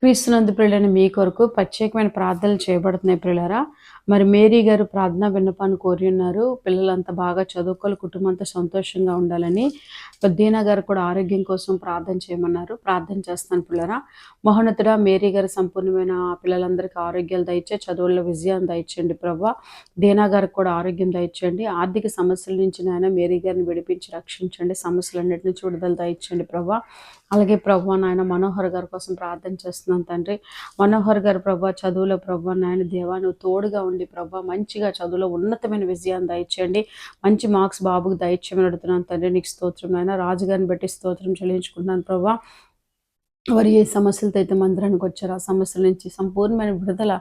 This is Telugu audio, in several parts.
క్రీస్తునందు ప్రియులైన మీ కొరకు ప్రత్యేకమైన ప్రార్థనలు చేయబడుతున్నాయి ప్రియులారా. మరి మేరీ గారు ప్రార్థనా విన్నపాన్ని కోరి ఉన్నారు. పిల్లలంతా బాగా చదువుకోవాలి, కుటుంబం అంతా సంతోషంగా ఉండాలని. దీనా గారు కూడా ఆరోగ్యం కోసం ప్రార్థన చేయమన్నారు. ప్రార్థన చేస్తాను ప్రియులారా. మహోన్నతుడా, మేరీ గారి సంపూర్ణమైన పిల్లలందరికీ ఆరోగ్యాలు దయచే, చదువుల్లో విజయాన్ని దయచేయండి ప్రభా. దీనా గారికి కూడా ఆరోగ్యం దయచేయండి. ఆర్థిక సమస్యల నుంచి నాయన మేరీ గారిని విడిపించి రక్షించండి. సమస్యలన్నిటి నుంచి విడుదల దయచేయండి ప్రభా. అలాగే ప్రభా నాయన మనోహర్ గారి కోసం ప్రార్థన చేస్తున్నాను తండ్రి. మనోహర్ గారు ప్రభా చదువులో ప్రభా నాయన దేవా నువ్వు తోడుగా ఉండి ప్రభా మంచిగా చదువులో ఉన్నతమైన విజయాన్ని దయచేయండి. మంచి మార్క్స్ బాబుకు దయచేయమని అడుగుతున్నాను తండ్రి. నీకు స్తోత్రం నాయన. రాజుగారిని బట్టి స్తోత్రం చెల్లించుకుంటున్నాను ప్రభా. వారు ఏ సమస్యలతో అయితే మందిరానికి వచ్చారో ఆ సమస్యల నుంచి సంపూర్ణమైన విడుదల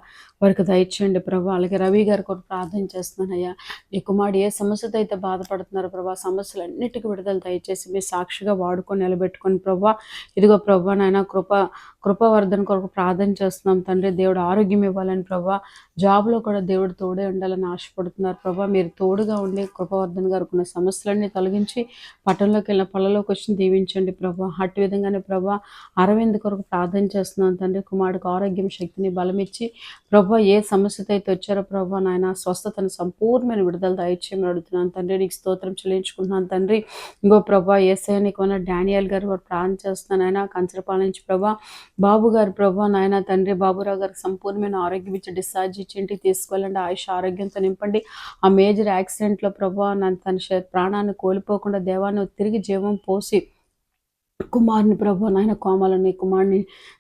వారికి దయచేయండి ప్రభా. అలాగే రవి గారి కొరకు ప్రార్థన చేస్తున్నానయ్యా. నీ కుమారుడు ఏ సమస్యతో అయితే బాధపడుతున్నారో ప్రభా, సమస్యలన్నిటికీ విడుదల దయచేసి మీ సాక్షిగా వాడుకొని నిలబెట్టుకొని ప్రభా. ఇదిగో ప్రభా నాయన కృపవర్ధన కొరకు ప్రార్థన చేస్తున్నాం తండ్రి. దేవుడు ఆరోగ్యం ఇవ్వాలని ప్రభా, జాబ్లో కూడా దేవుడు తోడే ఉండాలని ఆశపడుతున్నారు ప్రభా. మీరు తోడుగా ఉండి కృపవర్ధన్ గారికి ఉన్న సమస్యలన్నీ తొలగించి పట్టణంలోకి వెళ్ళిన పళ్ళలోకి వచ్చి దీవించండి ప్రభా. అటు విధంగానే ప్రభా అరవింద్ కొరకు ప్రార్థన చేస్తున్నాను తండ్రి. కుమారుడికి ఆరోగ్యం, శక్తిని, బలమిచ్చి ప్రభా ఏ సమస్యతో అయితే వచ్చారో ప్రభా నాయన స్వస్థతను సంపూర్ణమైన విడుదల దయచేయమని అడుగుతున్నాను తండ్రి. నీకు స్తోత్రం చెల్లించుకుంటున్నాను తండ్రి. ఇంకో ప్రభా ఏసయ్య నీకు ఉన్న డానియల్ గారు వారు ప్రార్థన చేస్తున్నాను ఆయన కంచరపాల నుంచి ప్రభా. బాబు గారు ప్రభా నాయన తండ్రి బాబురావు గారికి సంపూర్ణమైన ఆరోగ్యం ఇచ్చి డిశ్చార్జ్ ఇచ్చి ఇంటికి తీసుకెళ్ళండి. ఆయుష్ ఆరోగ్యంతో నింపండి. ఆ మేజర్ యాక్సిడెంట్లో ప్రభా తన ప్రాణాన్ని కోల్పోకుండా దేవాన్ని తిరిగి జీవం పోసి కుమారుని ప్రభు నాయన కోమలని కుమారుని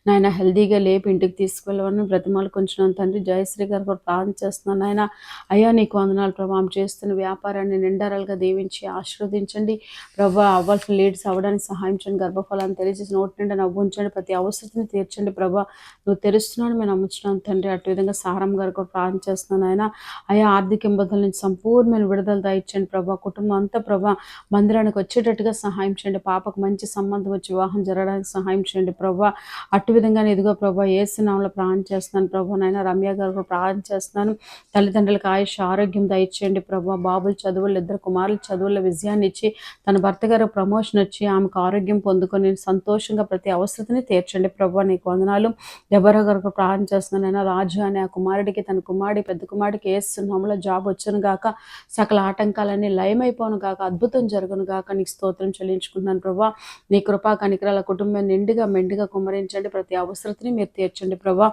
నాయన హెల్దీగా లేపి ఇంటికి తీసుకెళ్ళవని బ్రతిమాలు కొంచెం తండ్రి. జయశ్రీ గారు కూడా ప్రార్థన చేస్తున్నాను నాయన. అయ్యా నీకు వందనాలు ప్రభా. ఆమె చేస్తున్న వ్యాపారాన్ని నిండారాలుగా దీవించి ఆశీర్వదించండి ప్రభా. అవ్వాల్సిన లీడ్స్ అవ్వడానికి సహాయం చేయండి. గర్భఫలాన్ని తెలియజేసి నోటి నిండా నవ్వు ఉంచండి. ప్రతి అవసరతని తీర్చండి ప్రభా. నువ్వు తెరుస్తున్నాను మేము నమ్ముతున్నాను తండ్రి. అటు విధంగా సారం గారు కూడా ప్రార్థన చేస్తున్నాను ఆయన. అయ్యా ఆర్థిక ఇబ్బందుల నుంచి సంపూర్ణమైన విడుదల దయచండి ప్రభా. కుటుంబం అంతా ప్రభా మందిరానికి వచ్చేటట్టుగా సహాయం చేయండి. పాపకు మంచి సంబంధం వచ్చి వివాహం జరగడానికి సహాయం చేయండి ప్రభా. అటు విధంగానే ఇదిగో ప్రభా యేసు నామములో ప్రార్థన చేస్తున్నాను ప్రభా. నాయన రమ్య గారు కూడా ప్రార్థన చేస్తున్నాను. తల్లిదండ్రులకు ఆయుష్ ఆరోగ్యం దయచేయండి ప్రభా. బాబులు చదువులు, ఇద్దరు కుమారులు చదువుల విజయాన్ని ఇచ్చి తన భర్త గారు ప్రమోషన్ వచ్చి ఆమెకు ఆరోగ్యం పొందుకొని సంతోషంగా ప్రతి అవసరతని తీర్చండి ప్రభా. నీకు వందనాలు. దెబోరా గారు కూడా ప్రార్థన చేస్తున్నాను. అయినా రాజు అనే ఆ కుమారుడికి తన కుమారుడి పెద్ద కుమారుడికి యేసు నామములో జాబ్ వచ్చును గాక. సకల ఆటంకాలన్నీ లయమైపోను గాక. అద్భుతం జరుగును గాక. నీకు స్తోత్రం చెల్లించుకుంటున్నాను ప్రభా. నీ కృపా కనికరాల కుటుంబం నిండుగా మెండుగా కుమ్మరించండి. ప్రతి అవసరతని మీరు తీర్చండి ప్రభా.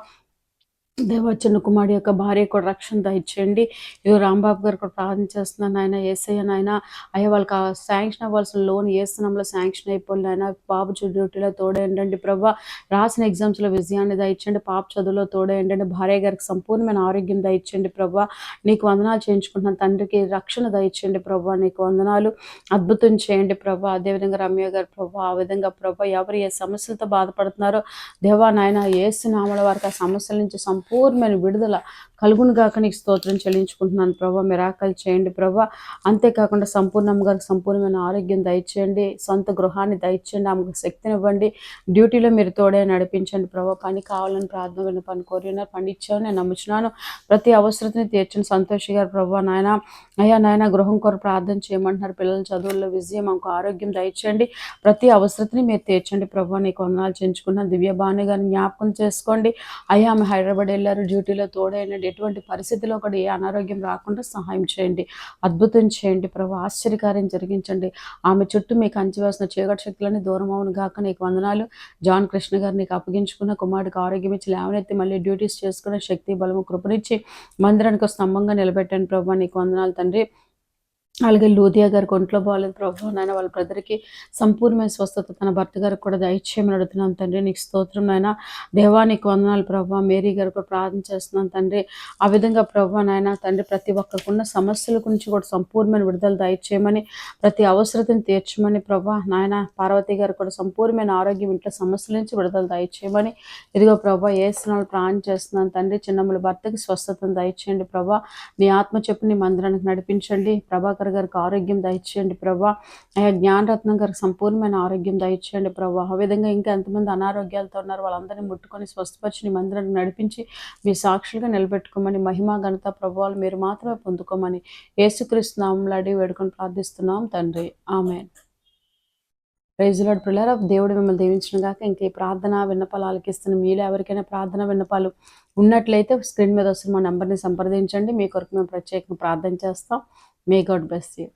దేవచన్న కుమారుడు యొక్క భార్య కూడా రక్షణ దయచేయండి. ఇదిగో రాంబాబు గారు కూడా ప్రార్థన చేస్తున్నాను ఆయన. ఏసయ్య నాయన అయ్యా వాళ్ళకి శాంక్షన్ అవ్వాల్సిన లోన్ ఏసునామములో శాంక్షన్ అయిపోయింది ఆయన. బాబు డ్యూటీలో తోడేయండి ప్రభా. రాసిన ఎగ్జామ్స్లో విజయాన్ని దయచేయండి. పాప చదువులో తోడేయండి. భార్య గారికి సంపూర్ణమైన ఆరోగ్యం దయచేయండి ప్రభా. నీకు వందనాలు చేయించుకుంటున్నాను తండ్రికి రక్షణ దయచేయండి ప్రభా. నీకు వందనాలు. అద్భుతం చేయండి ప్రభా. అదేవిధంగా రమ్య గారు ప్రభా ఆ విధంగా ప్రభా ఎవరు ఏ సమస్యలతో బాధపడుతున్నారో దేవా నాయన యేసునామములో వారికి ఆ సమస్యల నుంచి సంపూర్ణమైన విడుదల కలుగును గాక. నీకు స్తోత్రం చెల్లించుకుంటున్నాను ప్రభా. మిరాకల్ చేయండి ప్రభా. అంతేకాకుండా సంపూర్ణమ్మ గారికి సంపూర్ణమైన ఆరోగ్యం దయచేయండి. సొంత గృహాన్ని దయచేయండి. ఆమెకు శక్తిని ఇవ్వండి. డ్యూటీలో మీరు తోడే నడిపించండి ప్రభా. పని కావాలని ప్రార్థన విన్న పని కోరినారు, పని ఇచ్చావు నేను నమ్ముచున్నాను. ప్రతి అవసరతని తీర్చండి. సంతోషి గారు ప్రభా నాయన అయ్యా నాయన గృహం కొరకు ప్రార్థన చేయమంటున్నారు. పిల్లల చదువుల్లో విజయం మాకు ఆరోగ్యం దయచేయండి. ప్రతి అవసరతని మీరు తీర్చండి ప్రభా. నీకు వందనాలు చేయించుకున్నాను. దివ్య భాను గారిని జ్ఞాపకం చేసుకోండి. అయ్యా ఆమె హైదరాబాద్ వెళ్ళారు, డ్యూటీలో తోడైనండి. ఎటువంటి పరిస్థితిలో కూడా ఏ అనారోగ్యం రాకుండా సహాయం చేయండి. అద్భుతం చేయండి ప్రభు. ఆశ్చర్యకార్యం జరిగించండి. ఆమె చుట్టూ మీకు అంచివేసిన చీకటి శక్తులని దూరం అవును గాక. నీకు వందనాలు. జాన్ కృష్ణ గారు నీకు అప్పగించుకున్న కుమారుడికి ఆరోగ్యం ఇచ్చి లేవనెత్తి మళ్ళీ డ్యూటీస్ చేసుకున్న శక్తి బలము కృపనిచ్చి మందిరానికి స్తంభంగా నిలబెట్టండి ప్రభు. నీకు వందనాలు తండ్రి. అలాగే లూదియా గారికి ఒంట్లో బాగాలేదు ప్రభు నాయన. వాళ్ళ బ్రదర్కి సంపూర్ణమైన స్వస్థత తన భర్త గారికి కూడా దయచేయమని అడుగుతున్నాను తండ్రి. నీకు స్తోత్రం నాయన. దేవానికి వందనాలు ప్రభు. మేరీ గారు కూడా ప్రార్థన చేస్తున్నాను తండ్రి. ఆ విధంగా ప్రభు నాయన తండ్రి ప్రతి ఒక్కరికున్న సమస్యల గురించి కూడా సంపూర్ణమైన విడుదల దయచేయమని, ప్రతి అవసరతను తీర్చమని ప్రభు నాయన. పార్వతి గారు కూడా సంపూర్ణమైన ఆరోగ్యం, ఇంట్లో సమస్యల నుంచి విడుదల దయచేయమని ఇదిగో ప్రభు ఏసునామములో ప్రార్థన చేస్తున్నాను తండ్రి. చిన్నమ్మల భర్తకి స్వస్థతను దయచేయండి ప్రభు. నీ ఆత్మ చెప్పు నీ మందిరానికి నడిపించండి. ప్రభాకర్ గారికి ఆరోగ్యం దయచేయండి ప్రభా. అయ్యా జ్ఞానరత్నం గారికి సంపూర్ణమైన ఆరోగ్యం దయచేయండి ప్రభా. ఆ విధంగా ఇంకా ఎంతమంది అనారోగ్యాలతో ఉన్నారు వాళ్ళందరినీ ముట్టుకొని స్వస్థపరిచి నీ మందిరాన్ని నడిపించి మీ సాక్షులుగా నిలబెట్టుకోమని, మహిమ ఘనత ప్రభావాలు మీరు మాత్రమే పొందుకోమని యేసుక్రీస్తు నామములో అడిగి వేడుకొని ప్రార్థిస్తున్నాం తండ్రి. ఆమేన్. ప్రైజ్ లార్డ్ ప్రియులారా. దేవుడు మిమ్మల్ని దీవించును గాక. ఇంకా ఈ ప్రార్థన విన్నపాలు ఆలకిస్తున్న మీలో ఎవరికైనా ప్రార్థన విన్నపాలు ఉన్నట్లయితే స్క్రీన్ మీద వస్తున్న మా నంబర్ని సంప్రదించండి. మీ కొరకు మేము ప్రత్యేకంగా ప్రార్థన చేస్తాం. May God bless you.